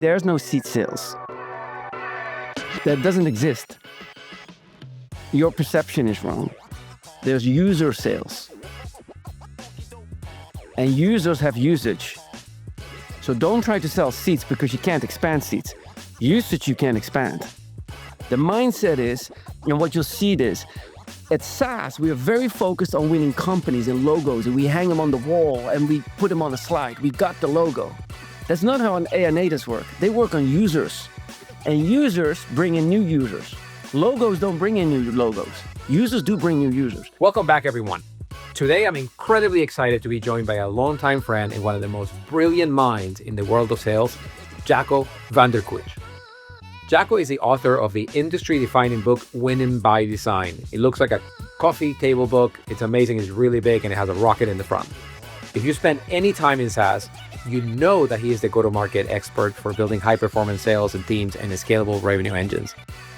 There's no seat sales. That doesn't exist. Your perception is wrong. There's user sales. And users have usage. So don't try to sell seats because you can't expand seats. Usage you can expand. The mindset is, and what you'll see is, at SaaS, we are very focused on winning companies and logos, and we hang them on the wall and we put them on a slide. We got the logo. That's not how an AI natives work. They work on users, and users bring in new users. Logos don't bring in new logos. Users do bring new users. Welcome back, everyone. Today, I'm incredibly excited to be joined by a longtime friend and one of the most brilliant minds in the world of sales, Jacco Van Der Kooij. Jacco is the author of the industry-defining book, Winning by Design. It looks like a coffee table book. It's amazing, it's really big, and it has a rocket in the front. If you spend any time in SaaS, you know that he is the go-to-market expert for building high-performance sales and teams and scalable revenue engines.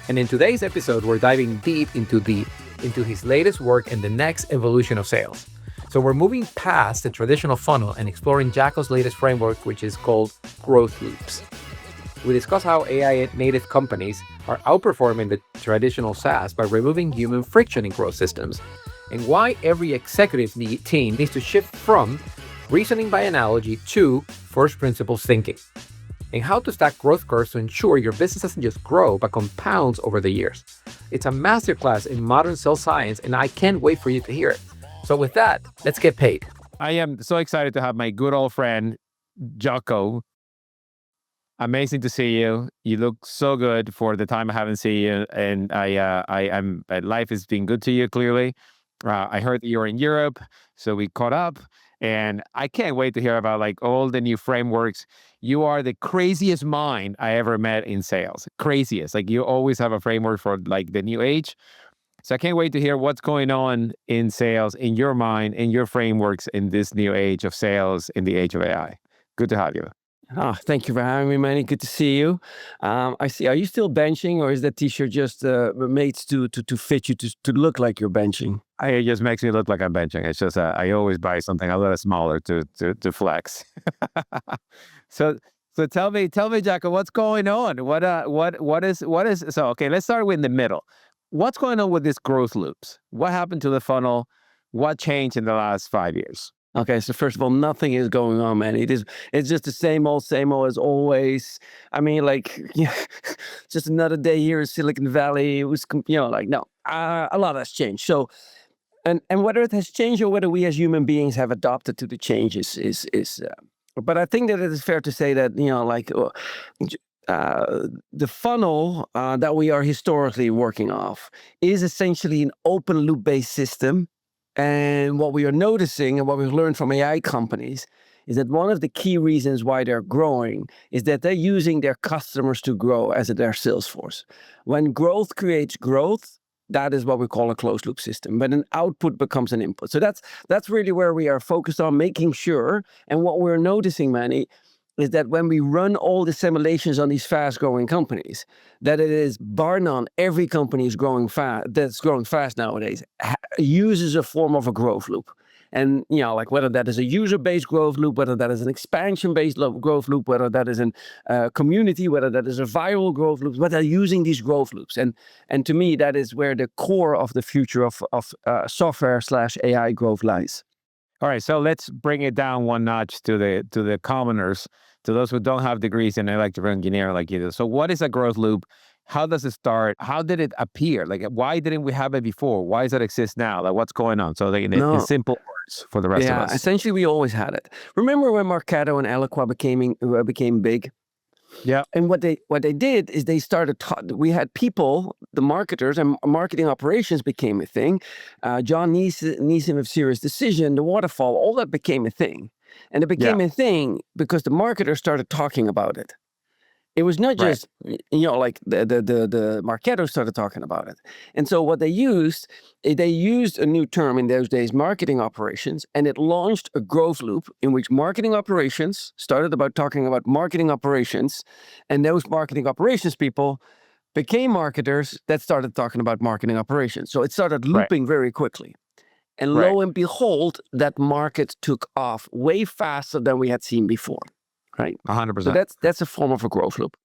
And in today's episode, we're diving deep into his latest work and the next evolution of sales. So we're moving past the traditional funnel and exploring Jacco's latest framework, which is called growth loops. We discuss how AI native companies are outperforming the traditional SaaS by removing human friction in growth systems, and why every executive team needs to shift from reasoning by analogy to first principles thinking, and how to stack growth curves to ensure your business doesn't just grow but compounds over the years. It's a masterclass in modern sales science, and I can't wait for you to hear it. So with that, let's get paid. I am so excited to have my good old friend, Jacco. Amazing to see you. You look so good for the time I haven't seen you, and life has been good to you, clearly. I heard that you're in Europe, so we caught up, and I can't wait to hear about like all the new frameworks. You are the craziest mind I ever met in sales. Craziest. Like you always have a framework for like the new age. So I can't wait to hear what's going on in sales, in your mind, in your frameworks in this new age of sales, in the age of AI. Good to have you. Oh, thank you for having me, Manny. Good to see you. I see. Are you still benching, or is that t-shirt just made to fit you to look like you're benching? It just makes me look like I'm benching. It's just I always buy something a little smaller to flex. So tell me, Jacco, what's going on? What is so? Okay, let's start with the middle. What's going on with these growth loops? What happened to the funnel? What changed in the last 5 years? Okay, so first of all, nothing is going on, man. It's just the same old as always. I mean, like, yeah, just another day here in Silicon Valley. It was, like, no, a lot has changed. So, and whether it has changed or whether we as human beings have adopted to the changes but I think that it is fair to say that, the funnel that we are historically working off is essentially an open loop based system. And what we are noticing and what we've learned from AI companies is that one of the key reasons why they're growing is that they're using their customers to grow as their sales force. When growth creates growth, that is what we call a closed loop system. But an output becomes an input. So that's really where we are focused on making sure. And what we're noticing, Manny, is that when we run all the simulations on these fast-growing companies, that it is bar none, every company is growing fast, that's growing fast nowadays, uses a form of a growth loop. And, like whether that is a user-based growth loop, whether that is an expansion-based growth loop, whether that is a community, whether that is a viral growth loop, but they're using these growth loops. And to me, that is where the core of the future of software/AI growth lies. All right, so let's bring it down one notch to the commoners, to those who don't have degrees in electrical engineering like you do. So what is a growth loop? How does it start? How did it appear? Like, why didn't we have it before? Why does it exist now? Like, what's going on? So in simple words for the rest of us. Essentially, we always had it. Remember when Marketo and Eloqua became big? Yeah. And what they did is they started, we had people, the marketers, and marketing operations became a thing. John Neeson of Serious Decision, the waterfall, all that became a thing. And it became a thing because the marketers started talking about it. It was not just, like the Marketo started talking about it. And so what they used a new term in those days, marketing operations, and it launched a growth loop in which marketing operations started about talking about marketing operations, and those marketing operations people became marketers that started talking about marketing operations. So it started looping very quickly. And lo and behold, that market took off way faster than we had seen before. right? 100%. So that's a form of a growth loop.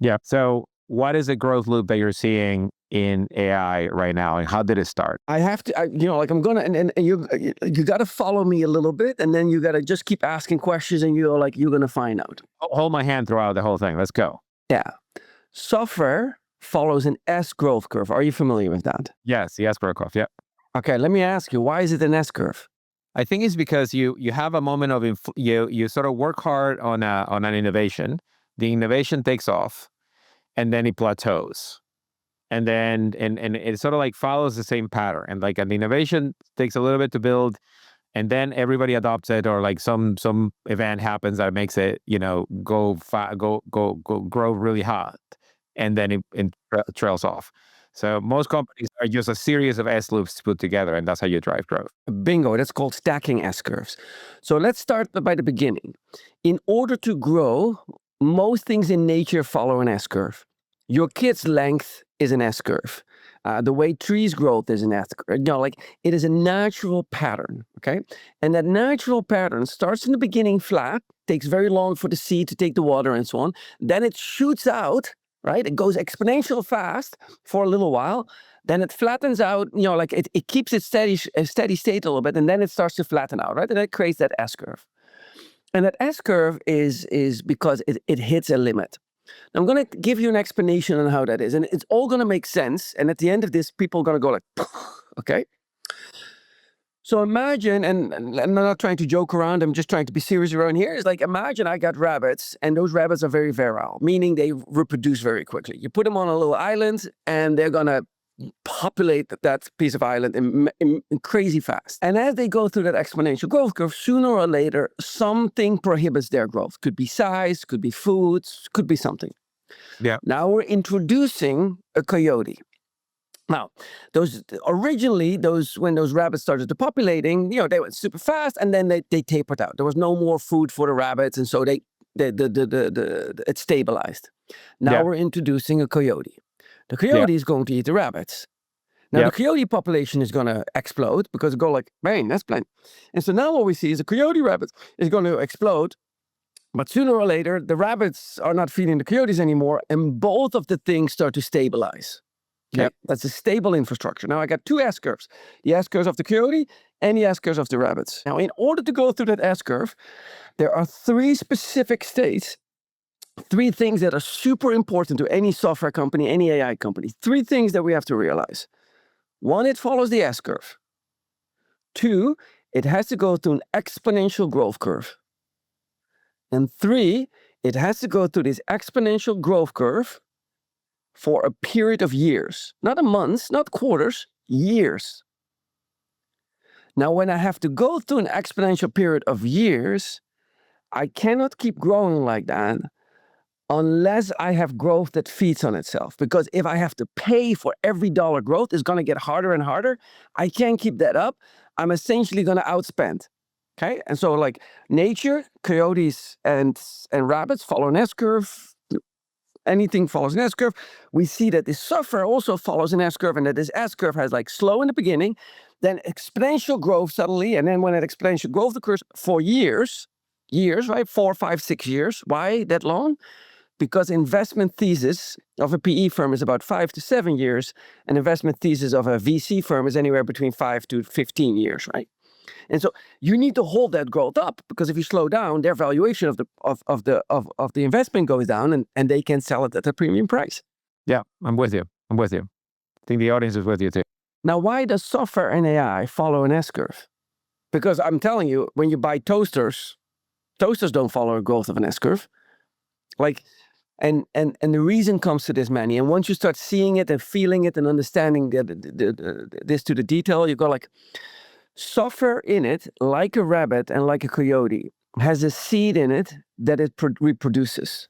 Yeah. So what is a growth loop that you're seeing in AI right now, and how did it start? I have to, I'm gonna, and you got to follow me a little bit, and then you got to just keep asking questions, and you're gonna find out. Hold my hand throughout the whole thing. Let's go. Yeah, software follows an S growth curve. Are you familiar with that? Yes, the S-growth curve. Yeah. Okay, let me ask you, why is it an S curve? I think it's because you have a moment of you sort of work hard on an innovation. The innovation takes off, and then it plateaus. And then and it sort of like follows the same pattern. And like an innovation takes a little bit to build, and then everybody adopts it, or like some event happens that makes it, grow really hot, and then it trails off. So most companies are just a series of S loops put together, and that's how you drive growth. Bingo, that's called stacking S curves. So let's start by the beginning. In order to grow, most things in nature follow an S curve. Your kid's length is an S curve. The way trees grow is an S curve. It is a natural pattern, okay? And that natural pattern starts in the beginning flat, takes very long for the seed to take the water and so on. Then it shoots out, right? It goes exponential fast for a little while. Then it flattens out, it keeps its steady state a little bit, and then it starts to flatten out, right? And that creates that S curve. And that S curve is because it hits a limit. Now, I'm going to give you an explanation on how that is, and it's all going to make sense. And at the end of this, people are going to go like, okay? So imagine, and I'm not trying to joke around, I'm just trying to be serious around here. It's like, imagine I got rabbits, and those rabbits are very virile, meaning they reproduce very quickly. You put them on a little island, and they're going to populate that piece of island in crazy fast. And as they go through that exponential growth curve, sooner or later, something prohibits their growth. Could be size, could be food, could be something. Yeah. Now we're introducing a coyote. Now, when those rabbits started to populating, they went super fast, and then they tapered out. There was no more food for the rabbits, and so it stabilized. Now we're introducing a coyote. The coyote is going to eat the rabbits. Now, the coyote population is going to explode because it go like, man, that's plenty. And so now what we see is a coyote rabbit is going to explode. But sooner or later, the rabbits are not feeding the coyotes anymore, and both of the things start to stabilize. Okay? That's a stable infrastructure. Now, I got two S curves. The S curves of the coyote and the S curves of the rabbits. Now, in order to go through that S curve, there are three specific states. Three things that are super important to any software company, any AI company. Three things that we have to realize. One, it follows the S curve. Two, it has to go through an exponential growth curve. And three, it has to go through this exponential growth curve for a period of years. Not months, not quarters, years. Now, when I have to go through an exponential period of years, I cannot keep growing like that unless I have growth that feeds on itself. Because if I have to pay for every dollar growth, it's going to get harder and harder. I can't keep that up. I'm essentially going to outspend. Okay? And so like nature, coyotes and rabbits follow an S curve. Anything follows an S curve. We see that this software also follows an S curve, and that this S curve has like slow in the beginning, then exponential growth suddenly, and then when that exponential growth occurs for years, right? 4, 5, 6 years. Why that long? Because investment thesis of a PE firm is about 5 to 7 years. An investment thesis of a VC firm is anywhere between 5 to 15 years, right? And so you need to hold that growth up, because if you slow down, their valuation of the investment goes down, and they can sell it at a premium price. Yeah, I'm with you. I think the audience is with you too. Now, why does software and AI follow an S curve? Because I'm telling you, when you buy toasters don't follow a growth of an S curve. And the reason comes to this, Manny. And once you start seeing it and feeling it and understanding this to the detail, you go like, software in it, like a rabbit and like a coyote, has a seed in it that it reproduces.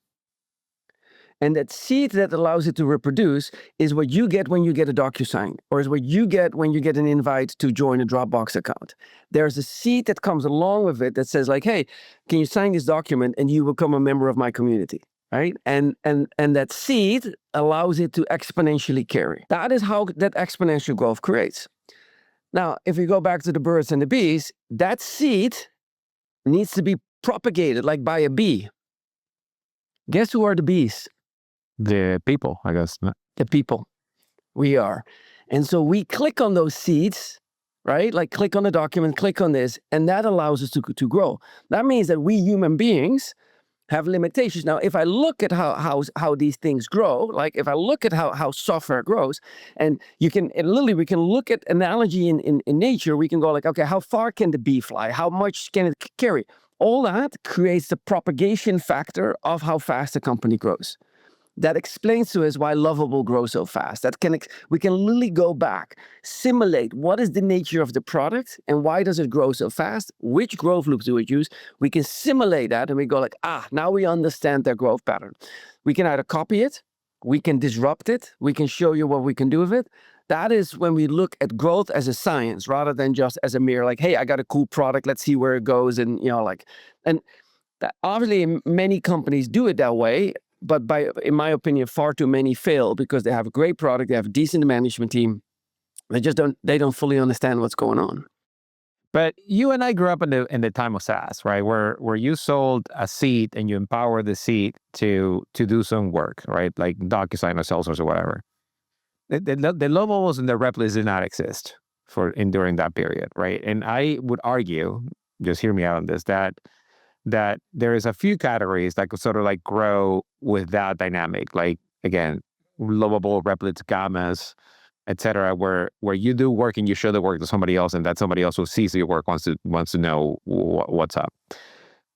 And that seed that allows it to reproduce is what you get when you get a DocuSign, or is what you get when you get an invite to join a Dropbox account. There's a seed that comes along with it that says like, hey, can you sign this document and you become a member of my community, right? And that seed allows it to exponentially carry. That is how that exponential growth creates. Now, if we go back to the birds and the bees, that seed needs to be propagated like by a bee. Guess who are the bees? The people, I guess. The people. We are. And so we click on those seeds, right? Like click on the document, click on this, and that allows us to grow. That means that we human beings have limitations. Now, if I look at how these things grow, like if I look at how software grows, and we can look at analogy in nature, we can go like, okay, how far can the bee fly? How much can it carry? All that creates the propagation factor of how fast a company grows. That explains to us why Lovable grows so fast. We can literally go back, simulate what is the nature of the product and why does it grow so fast? Which growth loops do it use? We can simulate that and we go like, now we understand their growth pattern. We can either copy it, we can disrupt it, we can show you what we can do with it. That is when we look at growth as a science rather than just as a mere like, hey, I got a cool product, let's see where it goes. And that obviously many companies do it that way. But in my opinion, far too many fail because they have a great product, they have a decent management team. They don't fully understand what's going on. But you and I grew up in the time of SaaS, right? Where you sold a seat and you empower the seat to do some work, right? Like DocuSign or Salesforce or whatever. The low levels and the replis did not exist during that period, right? And I would argue, just hear me out on this, that there is a few categories that could sort of like grow with that dynamic. Like again, lovable, replits, gammas, etc., where you do work and you show the work to somebody else, and that somebody else who sees your work wants to know what's up.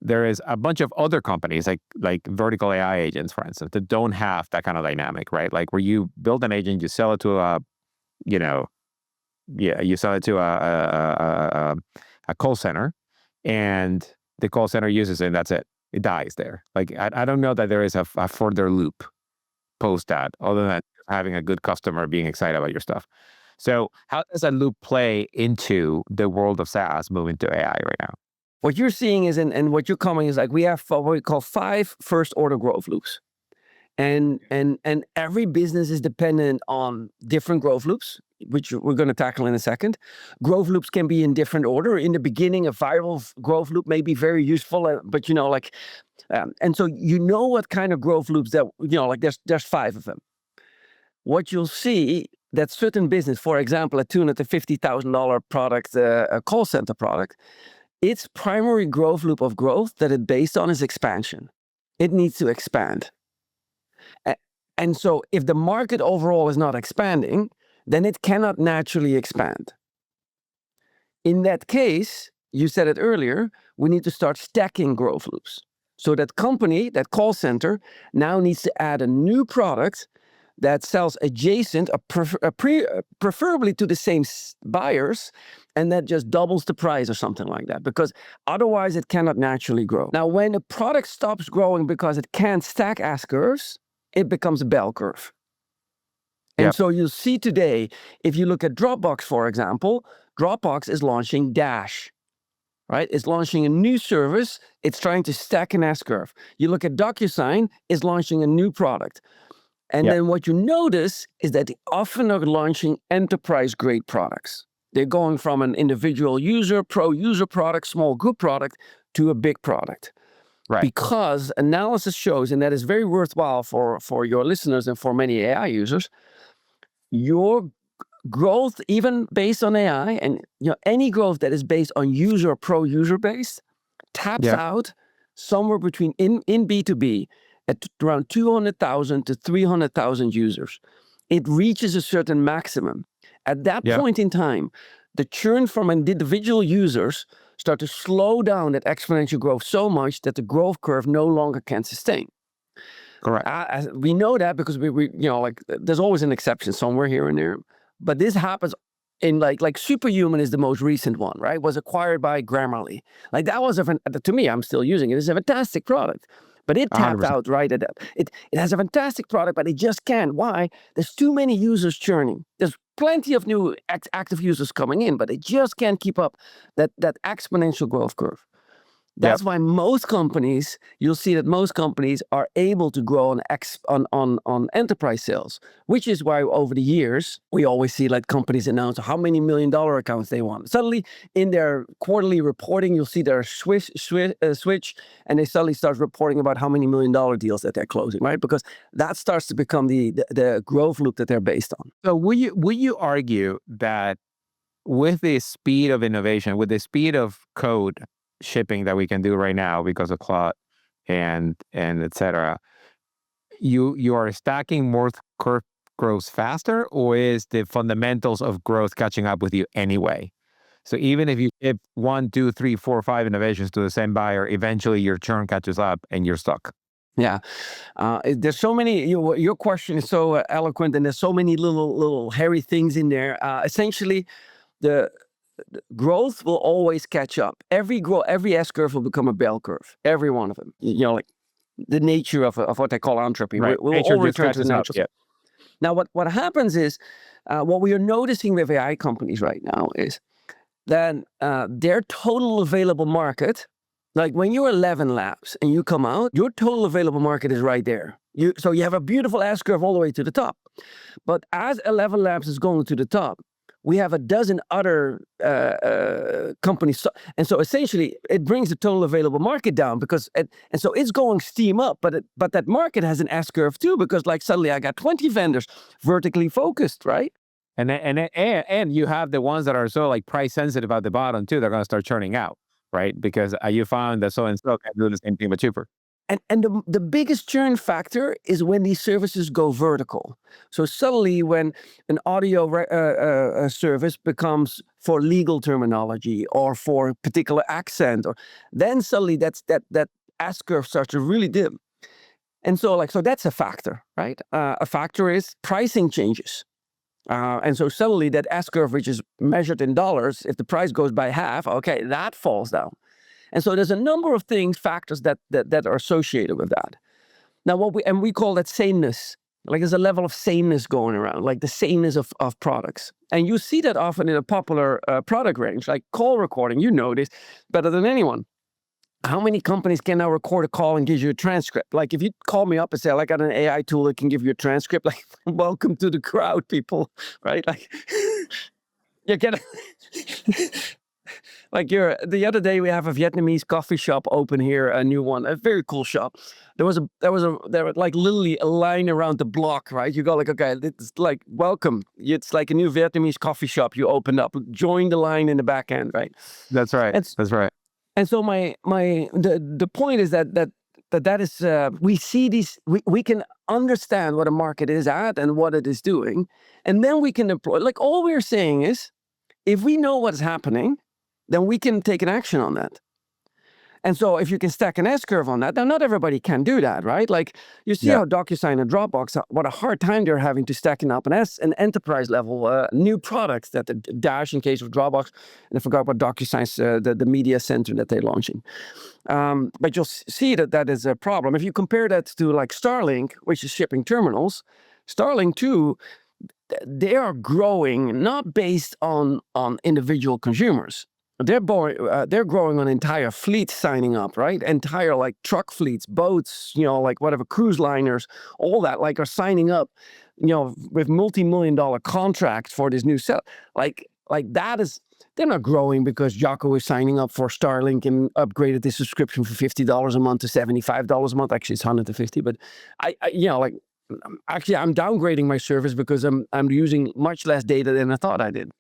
There is a bunch of other companies like vertical AI agents, for instance, that don't have that kind of dynamic, right? Like where you build an agent, you sell it to you sell it to a call center, and the call center uses it, and that's it. It dies there. Like I don't know that there is a further loop post that, other than having a good customer being excited about your stuff. So how does that loop play into the world of SaaS moving to AI right now? What you're seeing is, and what you're coming is like, we have what we call 5 first order growth loops. And every business is dependent on different growth loops, which we're going to tackle in a second. Growth loops can be in different order. In the beginning, a viral growth loop may be very useful, but and so what kind of growth loops that, like there's 5 of them. What you'll see that certain business, for example, a $250,000 product, a call center product, its primary growth loop of growth that it's based on is expansion. It needs to expand. And so if the market overall is not expanding, then it cannot naturally expand. In that case, you said it earlier, we need to start stacking growth loops. So that company, that call center, now needs to add a new product that sells adjacent, preferably to the same buyers, and that just doubles the price or something like that, because otherwise it cannot naturally grow. Now, when a product stops growing because it can't stack S-curves, it becomes a bell curve. And so you'll see today, if you look at Dropbox, for example, Dropbox is launching Dash, right? It's launching a new service. It's trying to stack an S-curve. You look at DocuSign, it's launching a new product. And then what you notice is that they often are launching enterprise-grade products. They're going from an individual user, pro user product, small group product, to a big product. Right. Because analysis shows, and that is very worthwhile for your listeners and for many AI users, your growth, even based on AI, and any growth that is based on user or pro user base, taps out somewhere between in B2B at around 200,000 to 300,000 users. It reaches a certain maximum. At that point in time, the churn from individual users start to slow down that exponential growth so much that the growth curve no longer can sustain. Correct. We know that because we there's always an exception somewhere here and there, but this happens in like Superhuman is the most recent one, right? Was acquired by Grammarly. Like that was to me, I'm still using it. It's a fantastic product. But it tapped 100%. out right at that. It has a fantastic product, but it just can't. Why? There's too many users churning. There's plenty of new active users coming in, but it just can't keep up that exponential growth curve. That's why most companies, you'll see that most companies are able to grow on enterprise sales, which is why over the years, we always see like companies announce how many $1 million accounts they want. Suddenly in their quarterly reporting, you'll see their switch, and they suddenly start reporting about how many $1 million deals that they're closing, right? Because that starts to become the growth loop that they're based on. So will you argue that with the speed of innovation, with the speed of code shipping that we can do right now because of Claude and et cetera, you are stacking more growth faster, or is the fundamentals of growth catching up with you anyway? So even if you ship 1, 2, 3, 4, 5 innovations to the same buyer, eventually your churn catches up and you're stuck. Yeah, there's so many. Your question is so eloquent, and there's so many little hairy things in there. Essentially, the growth will always catch up. Every S curve will become a bell curve. Every one of them. Like the nature of what they call entropy. Right. We'll Nature all just return to the catches up. nature. Yeah. Now, what happens is, what we are noticing with AI companies right now is that their total available market, like when you're 11 labs and you come out, your total available market is right there. So you have a beautiful S curve all the way to the top. But as 11 labs is going to the top, we have a dozen other companies. And so essentially it brings the total available market down because, and so it's going steam up, but that market has an S curve too, because like suddenly I got 20 vendors vertically focused, right? And you have the ones that are so like price sensitive at the bottom too. They're going to start churning out, right? Because you found that so and so can do the same thing but cheaper. And the biggest churn factor is when these services go vertical. So suddenly when an audio service becomes for legal terminology or for particular accent, then suddenly that S curve starts to really dim. And so that's a factor, right? A factor is pricing changes. And so suddenly that S curve, which is measured in dollars, if the price goes by half, okay, that falls down. And so there's a number of factors that are associated with that. Now, we call that sameness. Like there's a level of sameness going around, like the sameness of products. And you see that often in a popular product range, like call recording. You know this better than anyone. How many companies can now record a call and give you a transcript? Like if you call me up and say, I got an AI tool that can give you a transcript, like welcome to the crowd, people, right? Like you get like the other day we have a Vietnamese coffee shop open here, a new one, a very cool shop. There was like literally a line around the block, right? You go like, okay, it's like welcome. It's like a new Vietnamese coffee shop you opened up. Join the line in the back end, right? That's right. That's right. And so the point is that is we see these, we can understand what a market is at and what it is doing, and then we can deploy. Like all we're saying is, if we know what's happening, then we can take an action on that. And so if you can stack an S curve on that, now not everybody can do that, right? Like you see how DocuSign and Dropbox, what a hard time they're having to stacking up an enterprise level new products that the Dash in case of Dropbox, and I forgot about DocuSign's the media center that they're launching. But you'll see that is a problem. If you compare that to like Starlink, which is shipping terminals, Starlink too, they are growing not based on individual consumers. They're growing on entire fleets signing up, right? Entire like truck fleets, boats, like whatever, cruise liners, all that, like are signing up, with multi-million-dollar contracts for this new set. Like that is, they're not growing because Jacco is signing up for Starlink and upgraded his subscription from $50 a month to $75 a month. Actually, it's $150, but actually I'm downgrading my service because I'm using much less data than I thought I did.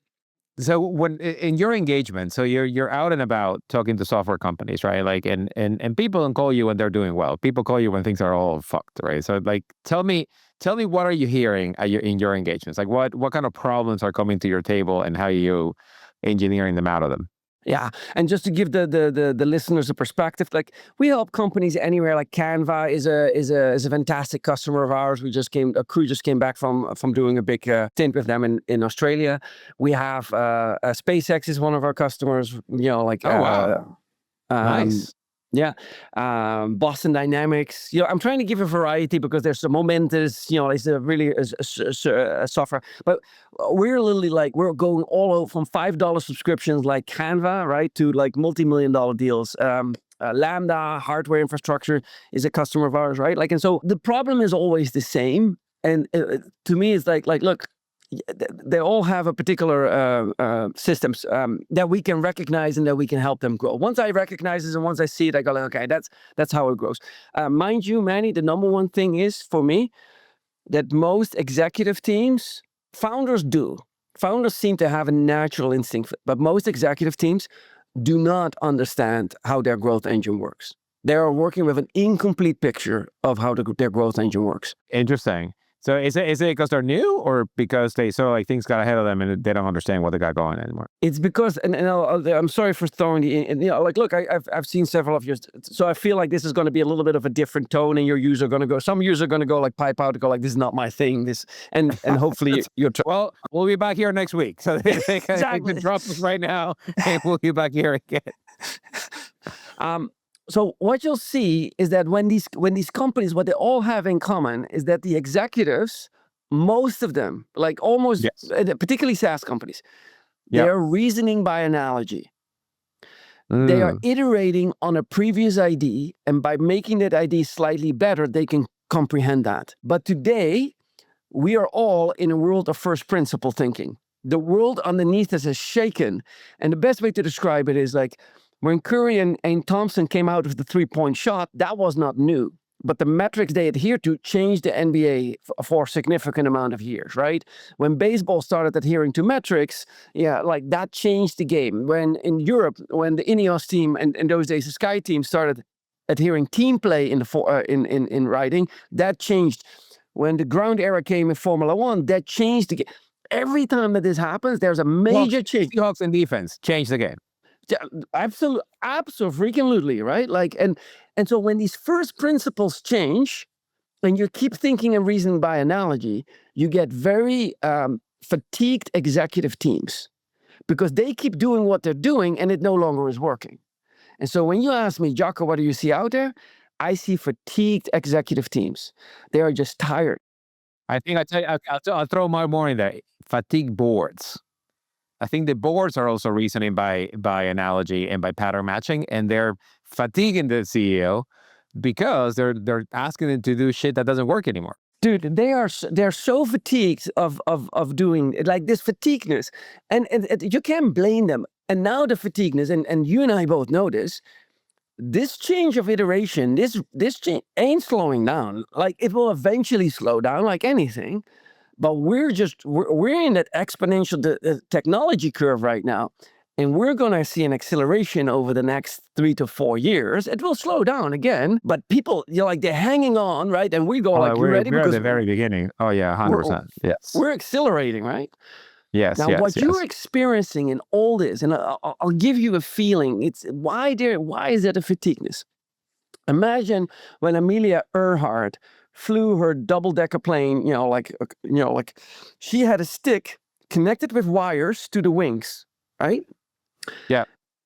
So when in your engagement, so you're out and about talking to software companies, right? Like and people don't call you when they're doing well. People call you when things are all fucked, right? So like tell me what are you hearing in your engagements? Like what kind of problems are coming to your table and how are you engineering them out of them? Yeah, and just to give the listeners a perspective, like we help companies anywhere. Like Canva is a fantastic customer of ours. A crew just came back from doing a big stint with them in Australia. We have SpaceX is one of our customers. Like oh wow, nice. Yeah, Boston Dynamics. I'm trying to give a variety because there's a Momentous. It's a really a software. But we're literally like we're going all over from $5 subscriptions like Canva, right, to like multi-million-dollar deals. Lambda hardware infrastructure is a customer of ours, right? Like, and so the problem is always the same. And to me, it's like, look, they all have a particular systems that we can recognize and that we can help them grow. Once I recognize this and once I see it, I go, like, okay, that's how it grows. Mind you, Manny, the number one thing is for me that most executive teams, founders seem to have a natural instinct, but most executive teams do not understand how their growth engine works. They are working with an incomplete picture of how their growth engine works. Interesting. So is it because they're new, or because things got ahead of them and they don't understand what they got going anymore? It's because, and I'm sorry for throwing look, I've seen several of yours, so I feel like this is going to be a little bit of a different tone, and some users are going to go like pipe out and go like, this is not my thing. And hopefully you're. Well, we'll be back here next week, so they Exactly. can drop us right now, and we'll be back here again. So what you'll see is that when these companies, what they all have in common is that the executives, most of them, like almost, particularly SaaS companies, they are reasoning by analogy. They are iterating on a previous ID, and by making that ID slightly better, they can comprehend that. But today, we are all in a world of first principle thinking. The world underneath us is shaken. And the best way to describe it is like, when Curry and Thompson came out with the three-point shot, that was not new. But the metrics they adhered to changed the NBA for a significant amount of years, right? When baseball started adhering to metrics, like that changed the game. When in Europe, when the Ineos team and in those days the Sky team started adhering team play in riding, that changed. When the ground era came in Formula One, that changed the game. Every time that this happens, there's a major change. Seahawks in defense changed the game. Absolutely, right? Like, and so when these first principles change, and you keep thinking and reasoning by analogy, you get very fatigued executive teams because they keep doing what they're doing and it no longer is working. And so when you ask me, Jacco, what do you see out there? I see fatigued executive teams. They are just tired. I think I'll throw more in there. Fatigue boards. I think the boards are also reasoning by analogy and by pattern matching, and they're fatiguing the CEO because they're asking them to do shit that doesn't work anymore. Dude, they're so fatigued of doing like this fatigueness, and you can't blame them. And now the fatigueness, and you and I both know this change of iteration, this change ain't slowing down. Like it will eventually slow down, like anything. But we're in that exponential technology curve right now, and we're going to see an acceleration over the next 3 to 4 years. It will slow down again, but people, they're hanging on, right? And we go we're ready? We're at the very beginning. Oh yeah, 100%. Yes, we're accelerating, right? Yes. Now, what you're experiencing in all this, and I'll give you a feeling. It's why is that a fatigueness? Imagine when Amelia Earhart flew her double-decker plane, like she had a stick connected with wires to the wings, right? Yeah.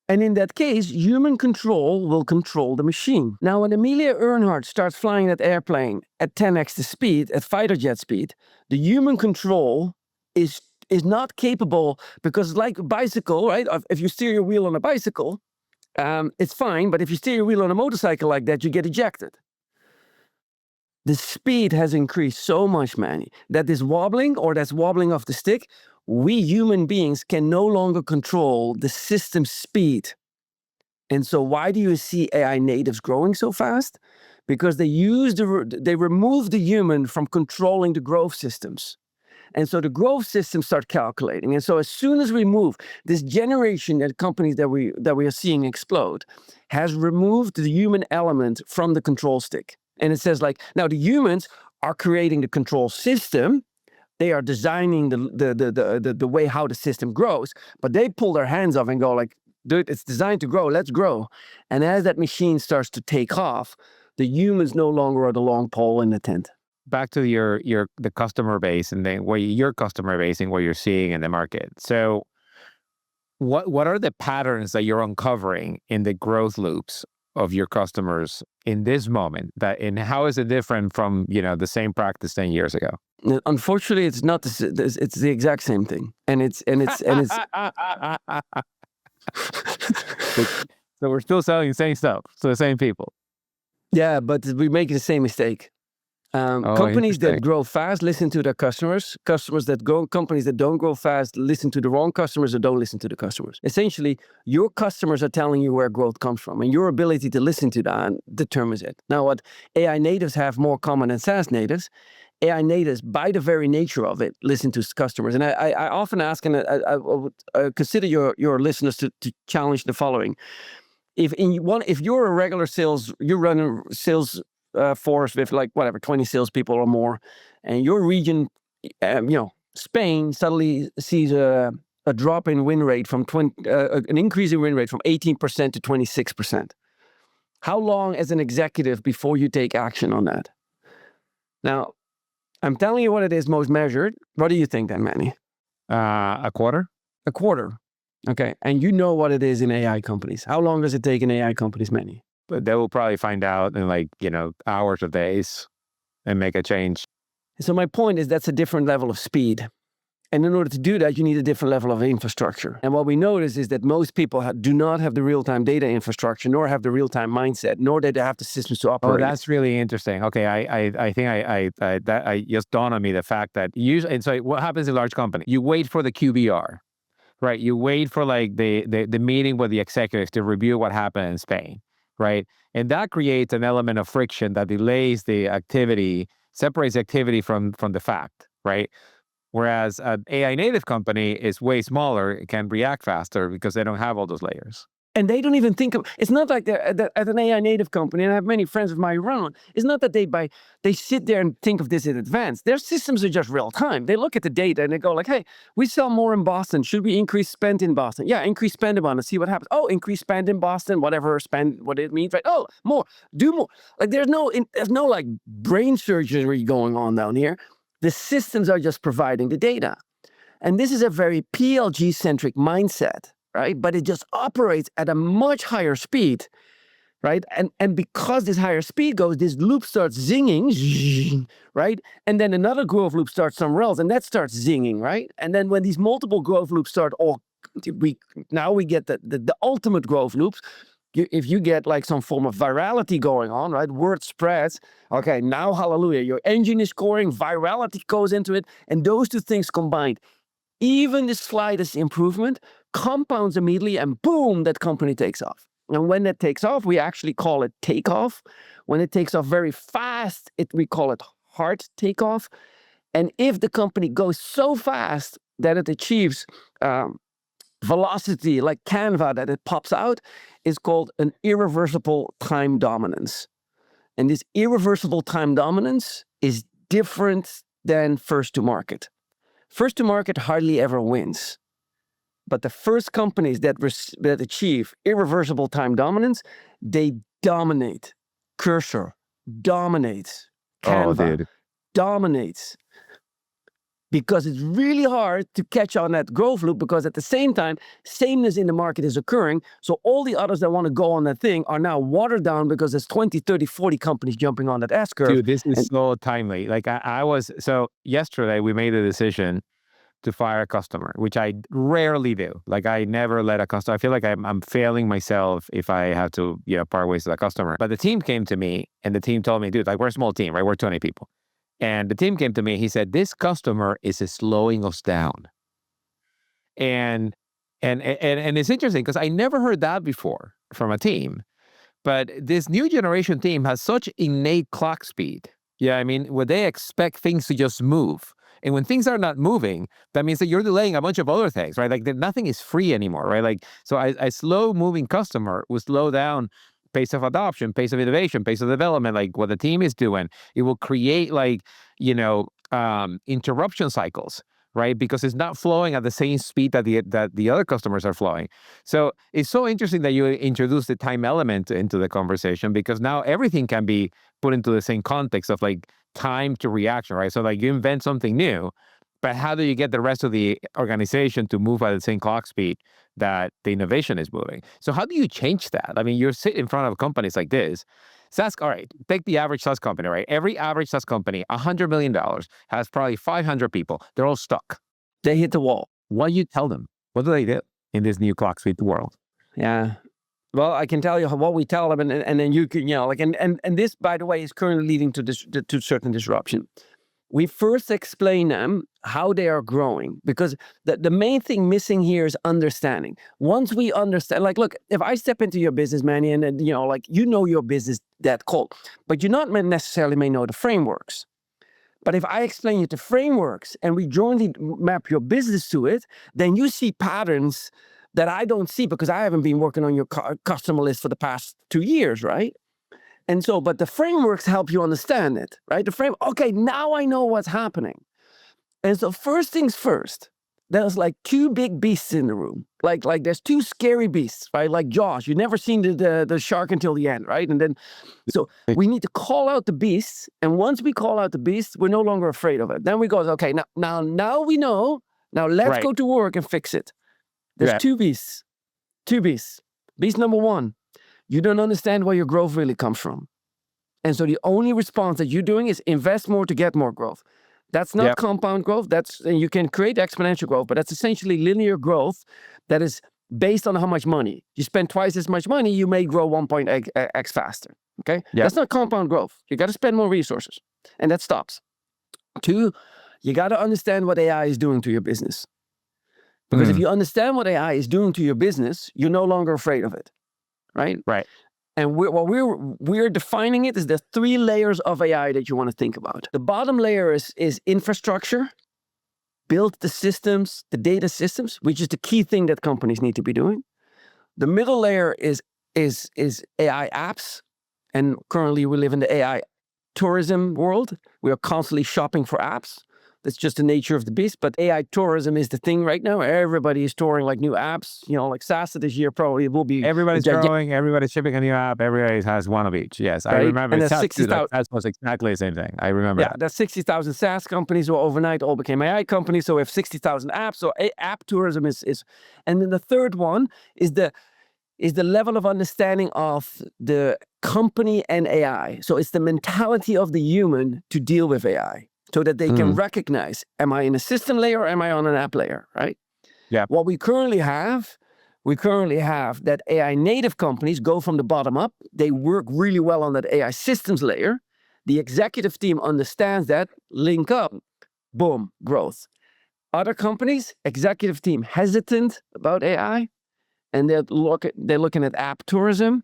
And in that case, human control will control the machine. Now, when Amelia Earhart starts flying that airplane at 10x the speed, at fighter jet speed, the human control is not capable, because like a bicycle, right? If you steer your wheel on a bicycle, it's fine, but if you steer your wheel on a motorcycle like that, you get ejected. The speed has increased so much, Manny, that this wobbling of the stick, we human beings can no longer control the system's speed. And so why do you see AI natives growing so fast? Because they remove the human from controlling the growth systems. And so the growth systems start calculating. And so as soon as we move, this generation that companies that we are seeing explode has removed the human element from the control stick. And it says like, now the humans are creating the control system. They are designing the way how the system grows, but they pull their hands off and go like, dude, it's designed to grow, let's grow. And as that machine starts to take off, the humans no longer are the long pole in the tent. Back to the customer base and then your customer base and what you're seeing in the market. So what are the patterns that you're uncovering in the growth loops of your customers in this moment, and how is it different from the same practice 10 years ago? Unfortunately, it's not. It's the exact same thing, and it's So we're still selling the same stuff to the same people. Yeah, but we make the same mistake. Companies Interesting. that grow fast listen to their customers. Companies that don't grow fast listen to the wrong customers or don't listen to the customers. Essentially, your customers are telling you where growth comes from, and your ability to listen to that determines it. Now, what AI natives have more common than SaaS natives, AI natives, by the very nature of it, listen to customers. And I often ask, and I would consider your listeners to challenge the following. If you're a regular sales, you run a sales force with like 20 salespeople or more, and your region, Spain suddenly sees a drop in win rate from an increase in win rate from 18% to 26%. How long as an executive before you take action on that? Now, I'm telling you what it is most measured. What do you think then, Manny? A quarter? A quarter. Okay. And you know what it is in AI companies. How long does it take in AI companies, Manny? But they will probably find out in hours or days and make a change. So my point is that's a different level of speed. And in order to do that, you need a different level of infrastructure. And what we notice is that most people do not have the real-time data infrastructure, nor have the real-time mindset, nor do they have the systems to operate. Oh, that's really interesting. Okay, I think that just dawned on me the fact that usually, and so what happens in large company? You wait for the QBR, right? You wait for like the meeting with the executives to review what happened in Spain, right? And that creates an element of friction that delays the activity, separates activity from the fact, right? Whereas an AI native company is way smaller, it can react faster because they don't have all those layers. And they don't even think of, it's not like they're at an AI native company, and I have many friends of mine around. It's not that they sit there and think of this in advance. Their systems are just real time. They look at the data and they go like, hey, we sell more in Boston. Should we increase spend in Boston? Yeah, increase spend in Boston, see what happens. Oh, increase spend in Boston, whatever spend, what it means, right? Oh, more, do more. Like there's no like brain surgery going on down here. The systems are just providing the data. And this is a very PLG-centric mindset, right? But it just operates at a much higher speed, right? And because this higher speed goes, this loop starts zinging, right? And then another growth loop starts somewhere else, and that starts zinging, right? And then when these multiple growth loops start, we get the ultimate growth loops. If you get like some form of virality going on, right? Word spreads. Okay, now hallelujah, your engine is scoring, virality goes into it, and those two things combined, even the slightest improvement compounds immediately, and boom, that company takes off. And when that takes off, we actually call it takeoff. When it takes off very fast, we call it hard takeoff. And if the company goes so fast that it achieves velocity like Canva, that it pops out, is called an irreversible time dominance. And this irreversible time dominance is different than first to market. First to market hardly ever wins. But the first companies that achieve irreversible time dominance, they dominate. Cursor dominates. Canva dominates. Because it's really hard to catch on that growth loop, because at the same time, sameness in the market is occurring. So all the others that want to go on that thing are now watered down because there's 20, 30, 40 companies jumping on that S-curve. Dude, this is so timely. Like so yesterday we made a decision to fire a customer, which I rarely do. Like I never let a customer, I feel like I'm failing myself if I have to, part ways with a customer. But the team came to me and the team told me, dude, like we're a small team, right? We're 20 people. And the team came to me, he said, this customer is slowing us down. And it's interesting because I never heard that before from a team. But this new generation team has such innate clock speed. Yeah, I mean, where they expect things to just move. And when things are not moving, that means that you're delaying a bunch of other things, right? Like nothing is free anymore, right? Like, so a slow moving customer will slow down pace of adoption, pace of innovation, pace of development, like what the team is doing. It will create like, interruption cycles, right? Because it's not flowing at the same speed that the other customers are flowing. So it's so interesting that you introduce the time element into the conversation, because now everything can be put into the same context of like time to reaction, right? So like you invent something new, but how do you get the rest of the organization to move at the same clock speed that the innovation is moving? So how do you change that? I mean, you're sitting in front of companies like this. SaaS, all right, take the average SaaS company, right? Every average SaaS company, $100 million, has probably 500 people. They're all stuck. They hit the wall. What do you tell them? What do they do in this new clock speed world? Yeah. Well, I can tell you what we tell them, and then you can, like, and this, by the way, is currently leading to to certain disruption. We first explain them how they are growing, because the main thing missing here is understanding. Once we understand, like, look, if I step into your business, Manny, and then, like, your business that cold, but you not necessarily may know the frameworks. But if I explain you the frameworks and we jointly map your business to it, then you see patterns that I don't see because I haven't been working on your customer list for the past 2 years, right? And so, but the frameworks help you understand it, right? Okay, now I know what's happening. And so first things first, there's like two big beasts in the room. Like there's two scary beasts, right? Like Jaws, you've never seen the shark until the end, right? And then, so we need to call out the beasts. And once we call out the beasts, we're no longer afraid of it. Then we go, okay, now we know. Now let's go to work and fix it. There's two beasts. Beast number one, you don't understand where your growth really comes from. And so the only response that you're doing is invest more to get more growth. That's not compound growth. And you can create exponential growth, but that's essentially linear growth that is based on how much money. You spend twice as much money, you may grow 1.x faster. Okay? That's not compound growth. You got to spend more resources. And that stops. Two, you got to understand what AI is doing to your business. Because if you understand what AI is doing to your business, you're no longer afraid of it. Right? Right. And we're defining it as the 3 layers of AI that you want to think about. The bottom layer is infrastructure, build the systems, the data systems, which is the key thing that companies need to be doing. The middle layer is AI apps, and currently we live in the AI tourism world. We are constantly shopping for apps. That's just the nature of the beast. But AI tourism is the thing right now. Everybody is touring like new apps. Like SaaS this year probably will be. Everybody's growing. Everybody's shipping a new app. Everybody has one of each. Yes, right? I remember. And that's 60,000. That was exactly the same thing. I remember. Yeah, that's 60,000 SaaS companies who overnight all became AI companies. So we have 60,000 apps. So app tourism is. And then the third one is the level of understanding of the company and AI. So it's the mentality of the human to deal with AI. So that they can recognize, am I in a system layer or am I on an app layer, right? Yeah. What we currently have that AI native companies go from the bottom up. They work really well on that AI systems layer. The executive team understands that, link up, boom, growth. Other companies, executive team hesitant about AI, and they're looking at app tourism.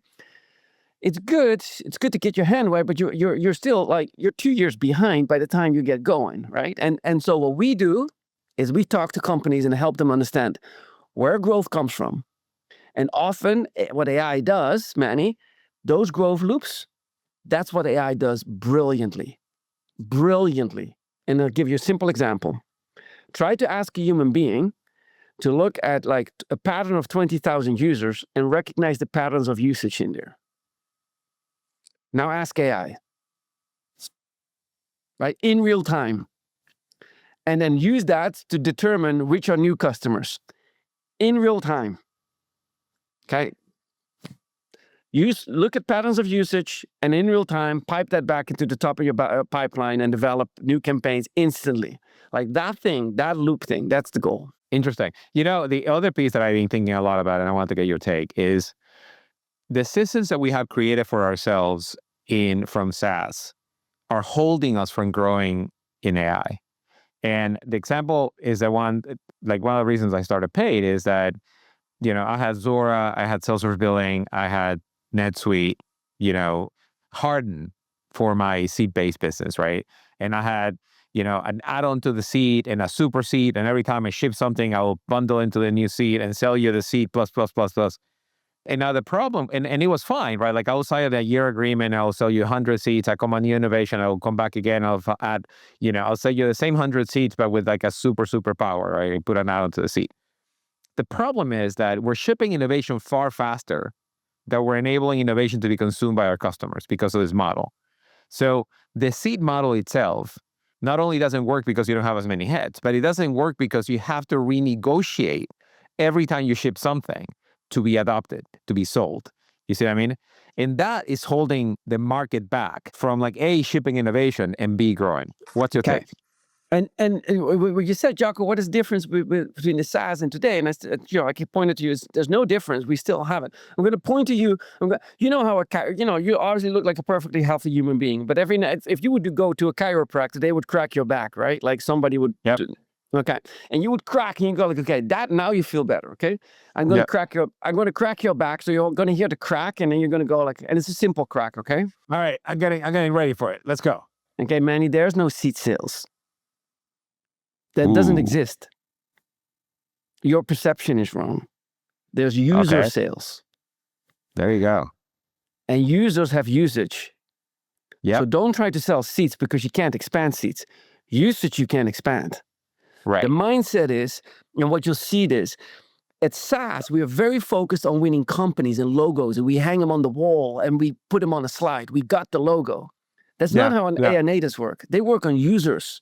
It's good to get your hand wet, but you're still like, you're 2 years behind by the time you get going, right? And so what we do is we talk to companies and help them understand where growth comes from. And often what AI does, Manny, those growth loops, that's what AI does brilliantly. And I'll give you a simple example. Try to ask a human being to look at like a pattern of 20,000 users and recognize the patterns of usage in there. Now ask AI, right, in real time, and then use that to determine which are new customers in real time. Okay. Look at patterns of usage and in real time, pipe that back into the top of your pipeline and develop new campaigns instantly. Like that loop thing, that's the goal. Interesting. The other piece that I've been thinking a lot about, and I want to get your take, is the systems that we have created for ourselves from SaaS are holding us from growing in AI. And the example is one of the reasons I started Paid is that, I had Zora, I had Salesforce Billing, I had NetSuite, Harden for my seat-based business, right? And I had, an add-on to the seat and a super seat, and every time I ship something, I will bundle into the new seat and sell you the seat plus. And now the problem, and it was fine, right? Like I will sign a year agreement, I'll sell you 100 seats, I come on new innovation, I will come back again, I'll add, I'll sell you the same 100 seats, but with like a super power, right? And put an add-on to the seat. The problem is that we're shipping innovation far faster, that we're enabling innovation to be consumed by our customers because of this model. So the seat model itself not only doesn't work because you don't have as many heads, but it doesn't work because you have to renegotiate every time you ship something to be adopted, to be sold. You see what I mean? And that is holding the market back from like A, shipping innovation, and B, growing. What's your take? What you said, Jacco, what is the difference between the SaaS and today? And I keep pointing to you, there's no difference. We still have it. I'm going to point to you. You know how you obviously look like a perfectly healthy human being, but every night, if you would go to a chiropractor, they would crack your back, right? Like somebody would. Yep. Okay, and you would crack, and you go like, okay, that now you feel better. Okay, I'm going to crack your back, so you're going to hear the crack, and then you're going to go like, and it's a simple crack. Okay. All right, I'm getting ready for it. Let's go. Okay, Manny, there's no seat sales. That doesn't exist. Your perception is wrong. There's user sales. There you go. And users have usage. Yeah. So don't try to sell seats because you can't expand seats. Usage you can expand. Right. The mindset is, and what you'll see is, at SaaS, we are very focused on winning companies and logos, and we hang them on the wall and we put them on a slide. We got the logo. That's not how AI natives work. They work on users.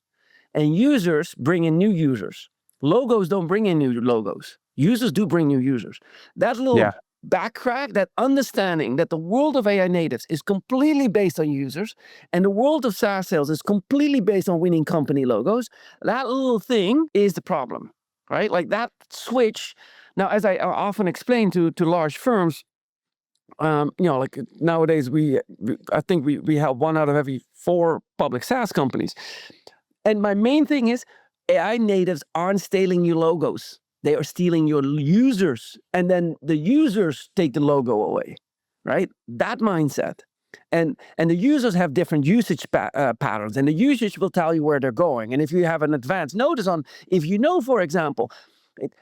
And users bring in new users. Logos don't bring in new logos. Users do bring new users. That little backcrack, that understanding that the world of AI natives is completely based on users and the world of SaaS sales is completely based on winning company logos, that little thing is the problem, right? Like that switch. Now, as I often explain to large firms, like nowadays I think we help 1 out of every 4 public SaaS companies. And my main thing is AI natives aren't stealing your logos. They are stealing your users. And then the users take the logo away, right? That mindset. And the users have different usage patterns. And the usage will tell you where they're going. And if you have an advanced notice on, if you know, for example,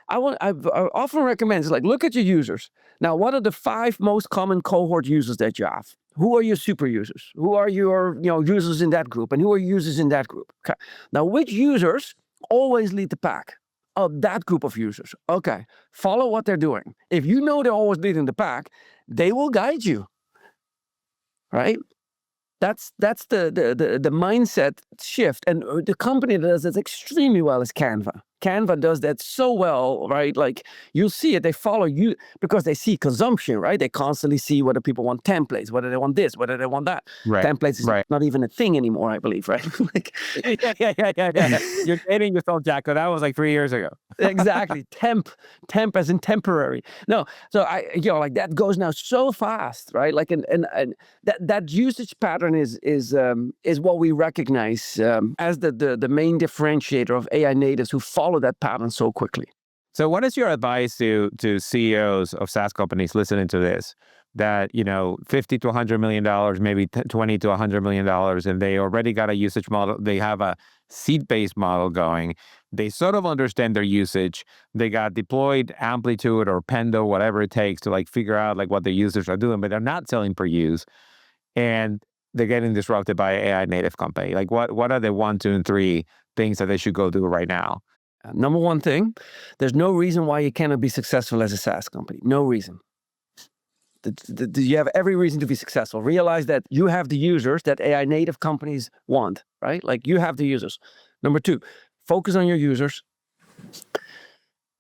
I often recommend, like, look at your users. Now, what are the 5 most common cohort users that you have? Who are your super users? Who are your users in that group? And who are users in that group? Okay. Now, which users always lead the pack? Oh, that group of users. Okay. Follow what they're doing. If you know they're always leading the pack, they will guide you. Right? That's the mindset shift. And the company that does that extremely well is Canva. Canva does that so well, right? Like you'll see it, they follow you because they see consumption, right? They constantly see whether people want templates, whether they want this, whether they want that. Right. Templates is not even a thing anymore, I believe, right? Like, yeah. You're dating yourself, Jacco. That was like 3 years ago. Exactly. Temp as in temporary. No, so like that goes now so fast, right? Like and that usage pattern is what we recognize as the main differentiator of AI natives who follow that pattern so quickly. So what is your advice to CEOs of SaaS companies listening to this that, $50 to $100 million, maybe $20 to $100 million, and they already got a usage model, they have a seat-based model going, they sort of understand their usage, they got deployed Amplitude or Pendo, whatever it takes to like figure out like what their users are doing, but they're not selling per use, and they're getting disrupted by an AI native company. Like what are the 1, 2, and 3 things that they should go do right now? Number one thing, there's no reason why you cannot be successful as a SaaS company. No reason. You have every reason to be successful. Realize that you have the users that AI native companies want, right? Like you have the users. Number 2, focus on your users.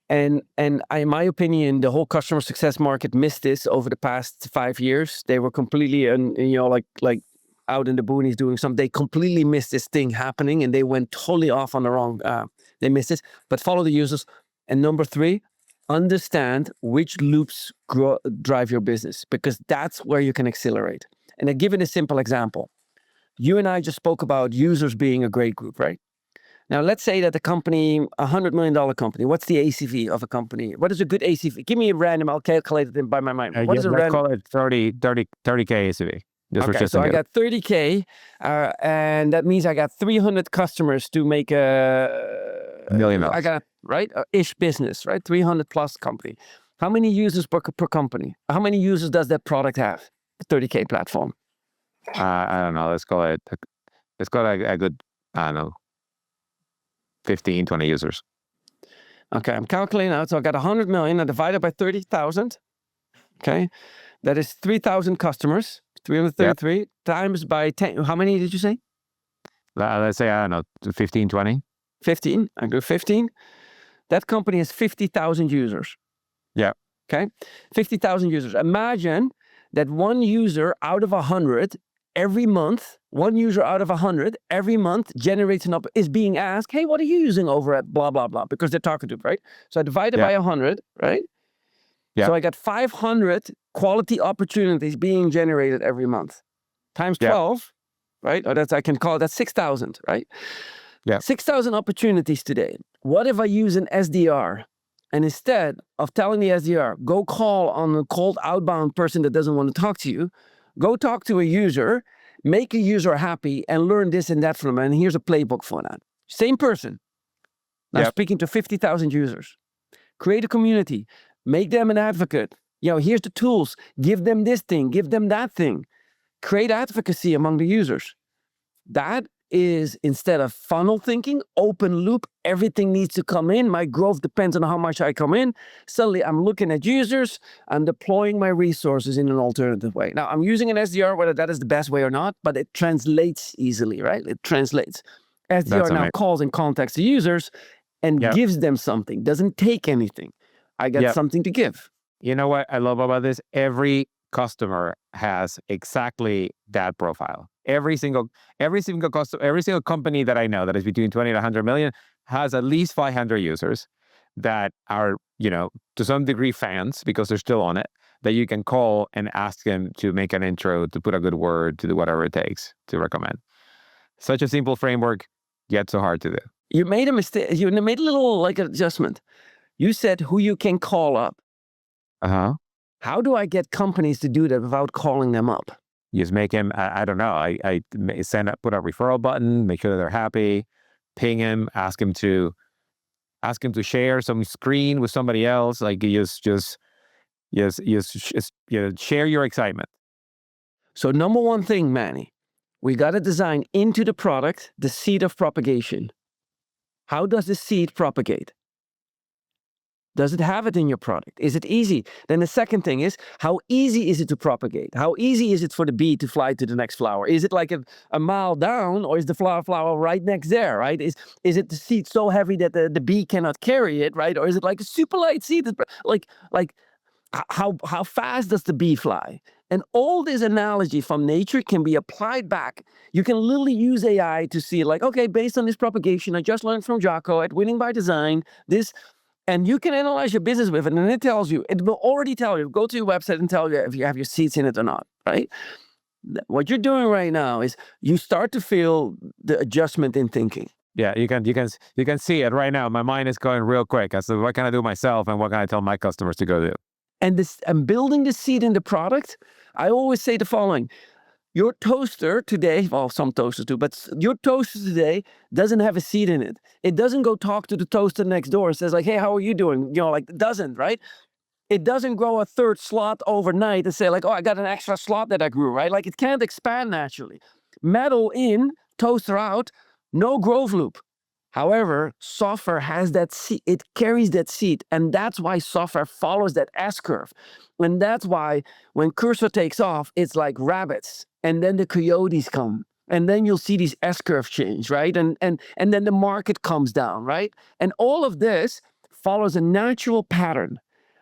And in my opinion, the whole customer success market missed this over the past 5 years. They were completely, like out in the boonies doing something. They completely missed this thing happening, and they went totally off on the wrong. They missed this. But follow the users. And number 3, understand which loops drive your business, because that's where you can accelerate. And I give it a simple example. You and I just spoke about users being a great group, right? Now, let's say that the company, $100 million company, what's the ACV of a company? What is a good ACV? Give me a random, I'll calculate it by my mind. What is a random? Call it 30K ACV. Okay, so I got 30K, and that means I got 300 customers to make a $1 million. I got, right? Ish business, right? 300 plus company. How many users per company? How many users does that product have? 30K platform. I don't know. Let's call it a good, I don't know, 15, 20 users. Okay, I'm calculating out. So I got 100 million. I divided by 30,000. Okay, that is 3,000 customers. 333 times by 10. How many did you say? Let's say, I don't know, 15, 20. 15. I do 15. That company has 50,000 users. Yeah. Okay. 50,000 users. Imagine that one user out of 100 every month 1 user out of 100 every month generates is being asked, hey, what are you using over at blah, blah, blah, because they're talking to, right? So I divide it by 100, right? Yeah. So I got 500 quality opportunities being generated every month. Times 12, right? Or I can call that's 6,000, right? Yeah. 6,000 opportunities today. What if I use an SDR? And instead of telling the SDR, go call on a cold outbound person that doesn't want to talk to you, go talk to a user, make a user happy, and learn this and that from them. And here's a playbook for that. Same person. Now speaking to 50,000 users. Create a community. Make them an advocate. Here's the tools. Give them this thing. Give them that thing. Create advocacy among the users. That is, instead of funnel thinking, open loop, everything needs to come in. My growth depends on how much I come in. Suddenly I'm looking at users and deploying my resources in an alternative way. Now I'm using an SDR, whether that is the best way or not, but it translates easily, right? It translates. SDR now calls and contacts the users and gives them something, doesn't take anything. I get something to give. You know what I love about this? Every customer has exactly that profile. Every single customer, every single company that I know that is between 20 and 100 million has at least 500 users that are, to some degree fans because they're still on it, that you can call and ask them to make an intro, to put a good word, to do whatever it takes to recommend. Such a simple framework, yet so hard to do. You made a mistake. You made a little adjustment. You said who you can call up. How do I get companies to do that without calling them up? You just make him, I don't know, I put a referral button, make sure they're happy, ping him, ask him to share some screen with somebody else. Like you just share your excitement. So number one thing, Manny, we got to design into the product the seed of propagation. How does the seed propagate? Does it have it in your product? Is it easy? Then the second thing is, how easy is it to propagate? How easy is it for the bee to fly to the next flower? Is it like a mile down, or is the flower right next there, right? Is it the seed so heavy that the bee cannot carry it, right? Or is it like a super light seed? How fast does the bee fly? And all this analogy from nature can be applied back. You can literally use AI to see okay, based on this propagation, I just learned from Jacco at Winning by Design, this. And you can analyze your business with it, and it tells you, it will already tell you, go to your website and tell you if you have your seats in it or not, right? What you're doing right now is you start to feel the adjustment in thinking. Yeah, you can see it right now. My mind is going real quick as to what can I do myself and what can I tell my customers to go do. And building the seed in the product, I always say the following. Your toaster today, well, some toasters do, but your toaster today doesn't have a seed in it. It doesn't go talk to the toaster next door and says hey, how are you doing? It doesn't, right? It doesn't grow a third slot overnight and say oh, I got an extra slot that I grew, right? It can't expand naturally. Metal in, toaster out, no growth loop. However, software has that seed, it carries that seed, and that's why software follows that S-curve. And that's why when cursor takes off, it's like rabbits, and then the coyotes come, and then you'll see these S-curve change, right? And then the market comes down, right? And all of this follows a natural pattern.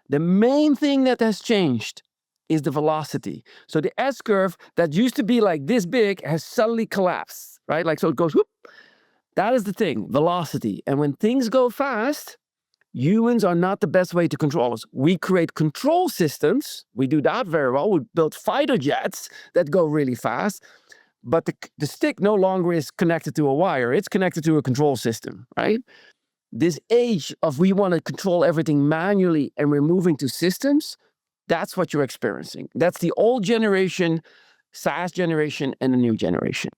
The main thing that has changed is the velocity. So the S-curve that used to be like this big has suddenly collapsed, right? So it goes whoop. That is the thing, velocity. And when things go fast, humans are not the best way to control us. We create control systems. We do that very well. We build fighter jets that go really fast. But the stick no longer is connected to a wire. It's connected to a control system, right? This age of we want to control everything manually and we're moving to systems, that's what you're experiencing. That's the old generation, SaaS generation, and the new generation.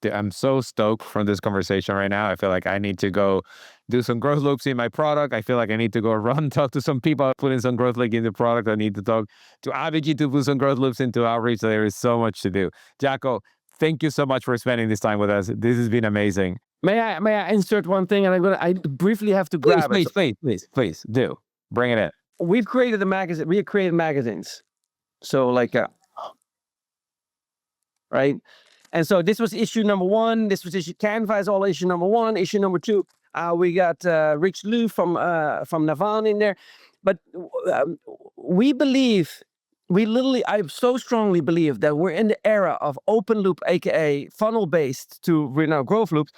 I'm so stoked from this conversation right now. I feel like I need to go do some growth loops in my product. I feel like I need to go run, talk to some people, put in some growth loop in the product. I need to talk to Abhijit to put some growth loops into outreach. So there is so much to do. Jacco, thank you so much for spending this time with us. This has been amazing. May I insert one thing? And I briefly have to grab it. Please do. Bring it in. We've created a magazine. We have created magazines. So right? And so this was issue number 1. This was Canva is all issue number 1. Issue number 2, we got Rich Liu from Navan in there. But we believe I so strongly believe that we're in the era of open loop, aka funnel based to growth loops.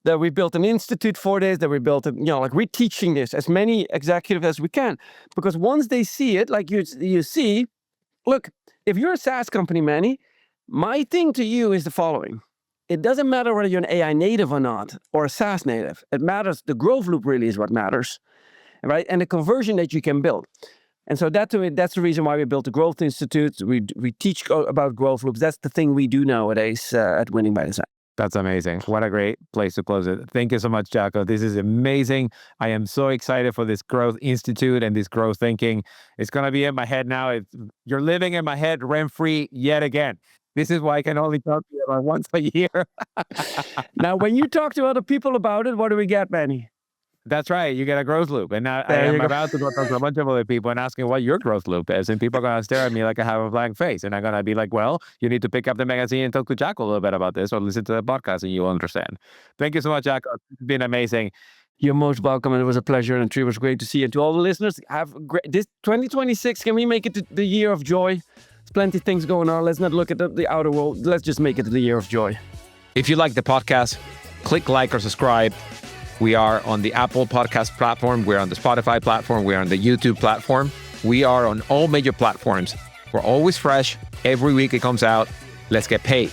That we built an institute for this, that we built, we're teaching this as many executives as we can. Because once they see it, like you see, look, if you're a SaaS company, Manny, my thing to you is the following. It doesn't matter whether you're an AI native or not, or a SaaS native. It matters, the growth loop really is what matters, right? And the conversion that you can build. And so that's the reason why we built the Growth Institute. We teach about growth loops. That's the thing we do nowadays at Winning by Design. That's amazing. What a great place to close it. Thank you so much, Jacco. This is amazing. I am so excited for this Growth Institute and this growth thinking. It's going to be in my head now. You're living in my head rent-free yet again. This is why I can only talk to you about once a year. Now, when you talk to other people about it, what do we get, Manny? That's right. You get a growth loop. And now I am about to go talk to a bunch of other people and asking what your growth loop is. And people are going to stare at me like I have a blank face. And I'm going to be like, well, you need to pick up the magazine and talk to Jacco a little bit about this, or listen to the podcast and you'll understand. Thank you so much, Jacco. It's been amazing. You're most welcome. And it was a pleasure. And it was great to see you. And to all the listeners, have this 2026. Can we make it the year of joy? There's plenty of things going on. Let's not look at the outer world. Let's just make it the year of joy. If you like the podcast, click like or subscribe. We are on the Apple podcast platform. We're on the Spotify platform. We're on the YouTube platform. We are on all major platforms. We're always fresh. Every week it comes out. Let's get paid.